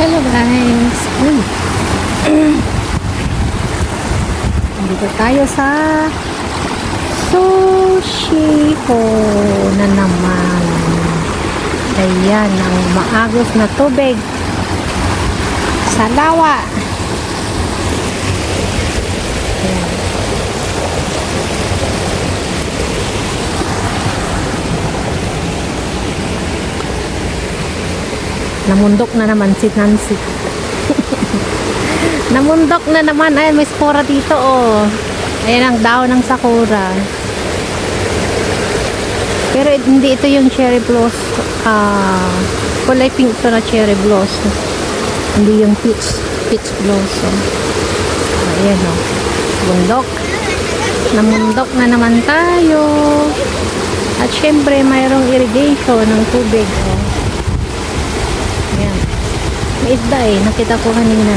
Hello guys! Uy! Dito tayo sa Sushiho na naman. Ayan ang maagos na tubig sa lawa. Ayan. Namundok na naman si Nancy. Namundok na naman. Ayan, may spora dito, oh. Ayan ang daon ng sakura. Pero hindi ito yung cherry blossom. Kulay pink ito na cherry blossom. Hindi yung peach blossom. Ayan, oh. Bundok. Namundok na naman tayo. At syempre, mayroong irrigation ng tubig, oh. Ayan. May isda eh. Nakita ko kanina.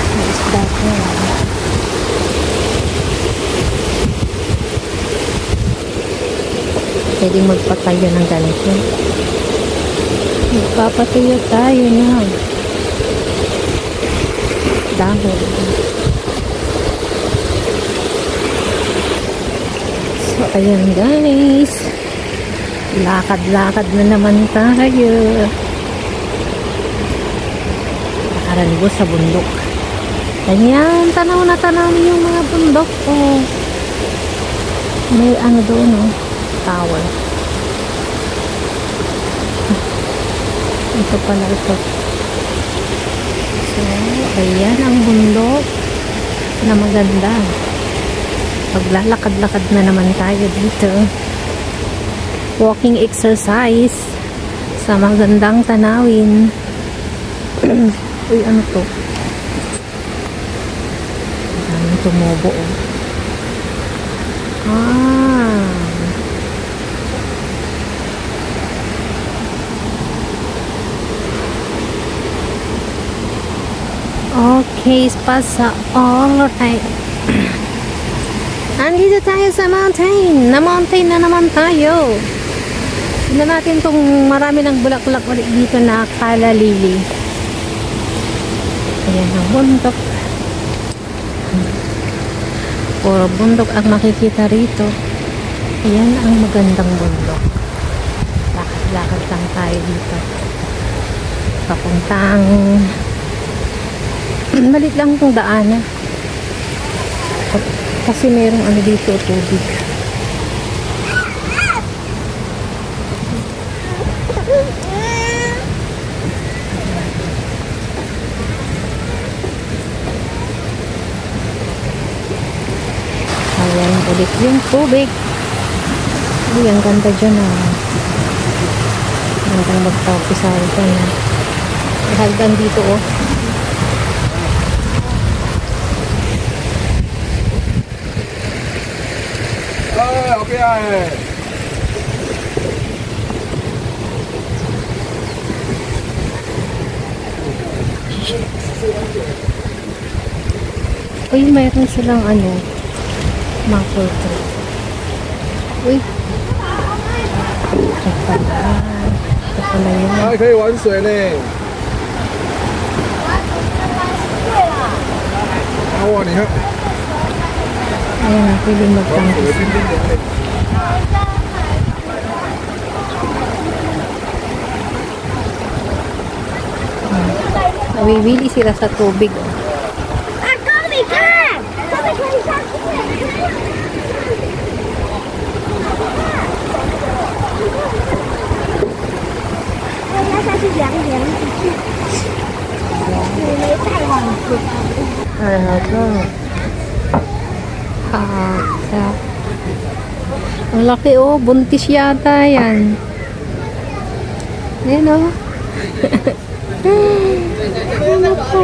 May isda ko. Pwedeng magpatayo ng ganito. Magpapatayo tayo na. Dahon. So, ayan guys. Lakad-lakad na naman tayo. Nakarango sa bundok. Ganyan, tanaw na tanaw yung mga bundok. Oh. May ano doon, oh. Tower. Ito pala ito. So, ayan ang bundok na maganda. Paglalakad-lakad na naman tayo dito. Walking exercise sa magandang tanawin. Uy, ano to? Daming tumubo, oh. Okay, pasa. Alright. Andito tayo sa mountain. Na-mountain na naman tayo. Tignan natin kung marami ng bulak-bulak ulit dito na kalalili. Ayan ang bundok. Puro bundok ang makikita rito. Ayan ang magandang bundok. Lakad-lakad lang tayo dito. Papuntang malit lang itong daanan. Kasi merong ano dito, tubig. Ayan, ulit yung tubig. Uy, ang ganda dyan, ah. Gandang magpapisal dyan, ah. Hagdan dito, oh. Okay, ay. Uy, mayroon silang ano, maple tree. Uy. Ito pala. Ito pala yun. Ay, 可以玩水呢。哇，你看。 Ayan, pwede magpangkis. Nawiwili sila sa tubig. Ang laki, oh, buntis yata yan. Ayan, oh. Ano po?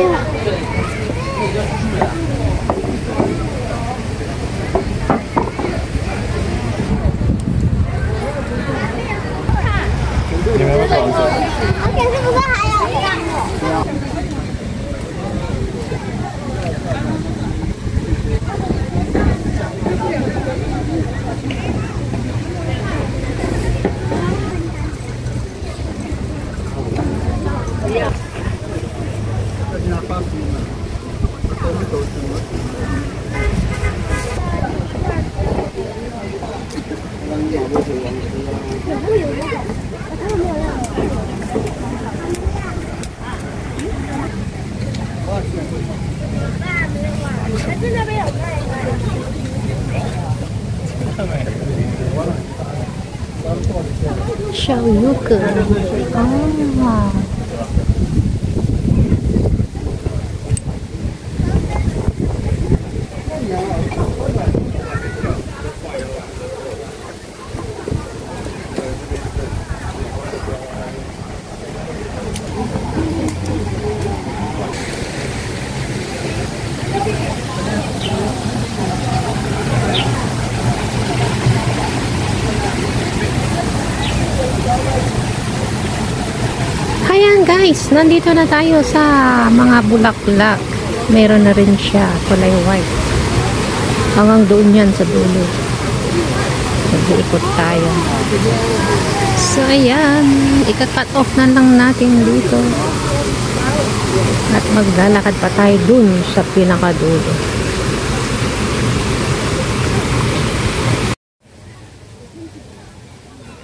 Shoryuken. Ah. Ayan guys, nandito na tayo sa mga bulaklak. Meron na rin siya, kulay white. Hanggang doon yan sa dulo. Nag-iikot tayo. So ayan, ika-cut off na lang natin dito. At maglalakad pa tayo dun sa pinakadulo.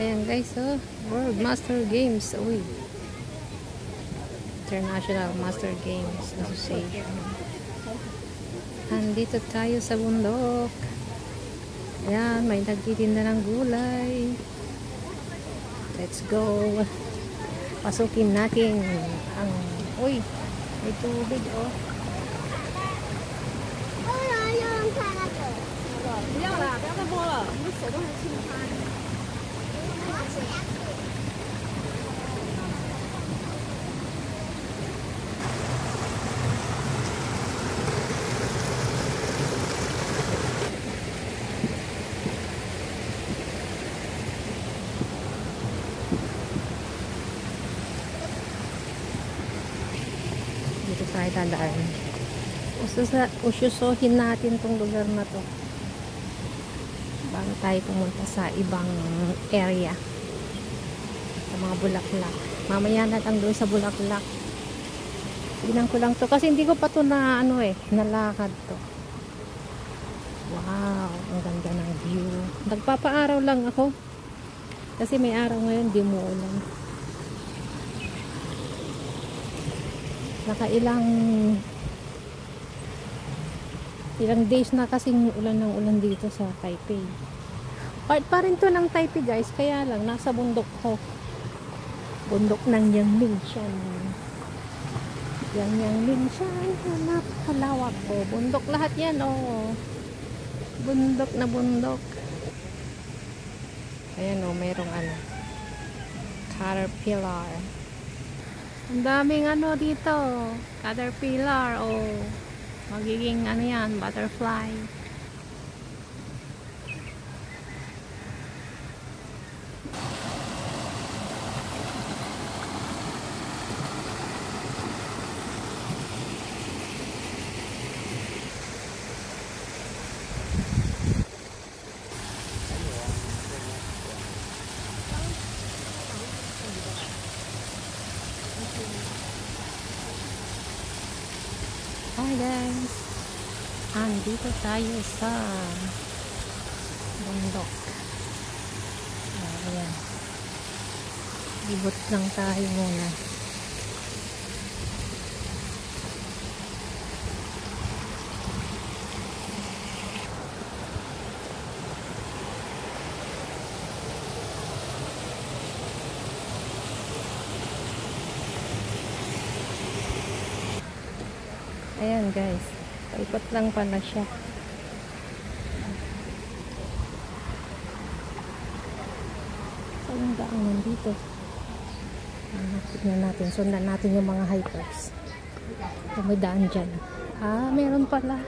Ayan guys, oh, World Master Games. Uy. International Master Games Association. Andito tayo sa bundok. Ayan, may nagtitinda ng gulay. Let's go. Pasukin natin ang... Uy, may tubig, oh. Dito tayo tandaan. Ususohin natin tong lugar na to bago tayo pumunta sa ibang area sa mga bulaklak. Mamaya na lang doon sa bulaklak. Tingnan ko lang to kasi hindi ko pa to na nalakad to. Wow, ang ganda ng view. Nagpapaaraw lang ako kasi may araw ngayon, di mo ulan. Ilang days na kasing ulan ng ulan dito sa Taipei. Part pa rin to ng Taipei guys, kaya lang nasa bundok ko. Bundok ng Yangmingshan. Yangmingshan, napakalawak ko. Bundok lahat yan, oh. Bundok na bundok. Ayan, oh, mayroong caterpillar. Ang daming dito. Caterpillar, oh. Magiging yan, butterfly. Hi guys, andito tayo sa bundok. Ayan, libot lang tayo muna. Ayan guys, paikot lang pala siya. Saan ang daan nandito? Tignan natin, sundan natin yung mga hikers. Kung may daan dyan. Ah, meron pala.